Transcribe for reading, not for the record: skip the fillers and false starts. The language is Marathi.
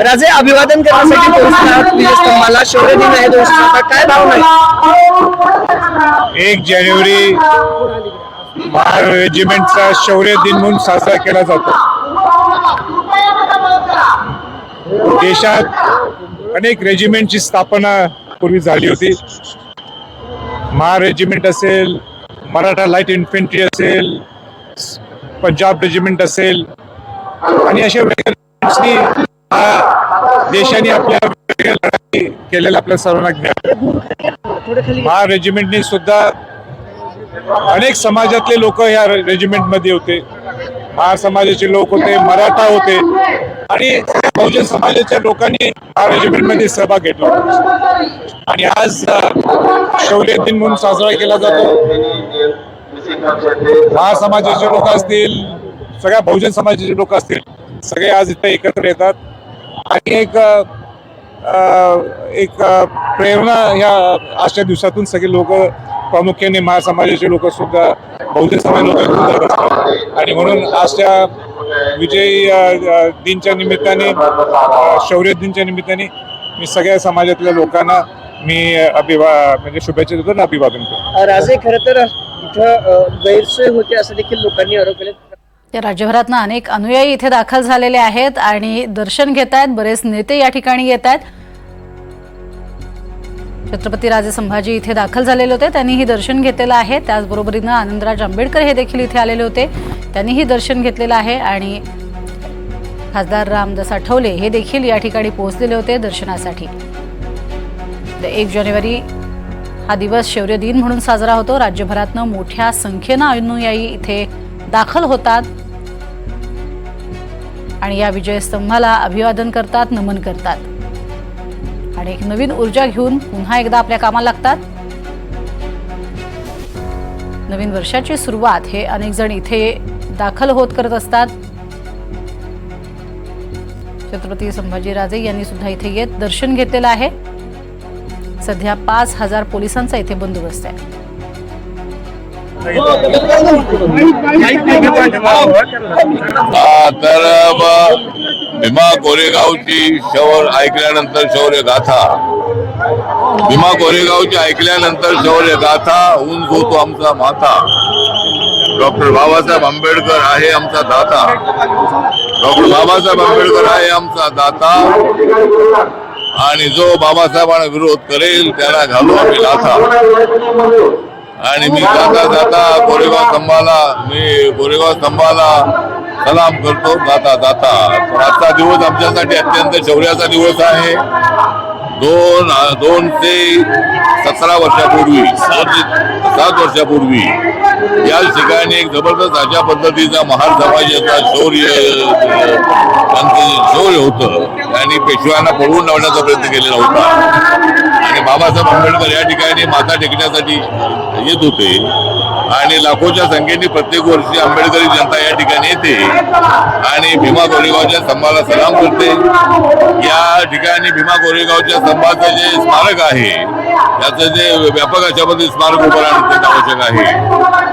राजे अभिवादन करण्यासाठी पोहोचतात विजयस्तंभाला. शौर्य दिन आहे 207. काय भावना आहे? 1 जानेवारी महार रेजिमेंटचा शौर्य दिन म्हणून साजरा केला जातो. देशात अनेक रेजिमेंटची स्थापना पूर्वी झाली होती. महार रेजिमेंट असेल, मराठा लाईट इन्फंट्री असेल, पंजाब रेजिमेंट असेल आणि अशा देशाने आपल्या लढाई केलेल्या आपल्या सर्वांना ज्ञान. महार रेजिमेंटने सुद्धा अनेक समाजातले लोक या रेजिमेंट मध्ये होते. महार समाजाचे लोक होते, मराठा होते आणि बहुजन समाजाच्या लोकांनी महार रेजिमेंट मध्ये सहभाग घेतला. आणि आज शौर्य दिन म्हणून साजरा केला जातो. महार समाजाचे लोक असतील, सगळ्या बहुजन समाजाचे लोक असतील, सगळे आज इथे एकत्र येतात आणि एक प्रेरणा ह्या आजच्या दिवसातून सगळे लोक, प्रामुख्याने महार समाजाचे लोक सुद्धा बहुजन समाज लोक असतात. आणि म्हणून आजच्या विजयी दिनच्या निमित्ताने, शौर्य दिनच्या निमित्ताने मी सगळ्या समाजातल्या लोकांना मी म्हणजे शुभेच्छा देतो आणि अभिवादन करतो. राजे खरं तर इथं गैरसोय होते असं देखील लोकांनी आरोप केले. राज्यभरातनं अनेक अनुयायी इथे दाखल झालेले आहेत आणि दर्शन घेत आहेत. बरेच नेते या ठिकाणी येत आहेत. छत्रपती राजे संभाजी इथे दाखल झालेले होते, त्यांनीही दर्शन घेतलेलं आहे. त्याचबरोबरीनं आनंदराज आंबेडकर हे देखील इथे आलेले होते, त्यांनीही दर्शन घेतलेलं आहे. आणि खासदार रामदास आठवले हे देखील या ठिकाणी पोहोचलेले होते दर्शनासाठी. 1 जानेवारी हा दिवस शौर्य दिन म्हणून साजरा होतो. राज्यभरातनं मोठ्या संख्येनं अनुयायी इथे दाखल होतात आणि या विजयस्तंभाला अभिवादन करतात, नमन करतात आणि एक नवीन ऊर्जा घेऊन पुन्हा एकदा आपल्या कामाला लागतात. नवीन वर्षाची सुरुवात हे अनेक जण इथे दाखल होत करत असतात. छत्रपती संभाजीराजे यांनी सुद्धा इथे येत दर्शन घेतलेलं आहे. सध्या 5000 पोलिसांचा इथे बंदोबस्त आहे. तर भीमा कोरेगावची ऐकल्यानंतर शौर्य गाथा, भीमा कोरेगावची ऐकल्यानंतर शौर्य गाथा, ऊन होतो आमचा माथा. डॉक्टर बाबासाहेब आंबेडकर आहे आमचा दाता, डॉक्टर बाबासाहेब आंबेडकर आहे आमचा दाता. आणि जो बाबासाहेबांना विरोध करेल त्याला घालू आम्ही लाथा. आणि मी जाता जाता कोरेगाव स्तंभाला सलाम करतो जाता जाता. आजचा दिवस आमच्यासाठी अत्यंत शौर्याचा दिवस आहे. 2 ते 17 वर्षापूर्वी, 7 वर्षापूर्वी या ठिकाणी एक जबरदस्त अशा पद्धतीचा महार समाजाचा शौर्य होतं आणि पेशव्यांना पळवून लावण्याचा प्रयत्न केलेला होता. आणि बाबासाहेब आंबेडकर या ठिकाणी माथा टेकण्यासाठी येत होते आणि लाखोच्या संख्येने प्रत्येक वर्षी आंबेडकरी जनता या ठिकाणी येते आणि भीमा कोरेगावच्या स्तंभाला सलाम करते. या ठिकाणी भीमा कोरेगावच्या स्तंभाचं जे स्मारक आहे त्याचं जे व्यापक अशा पद्धतीने स्मारक उभं राहणं आवश्यक आहे.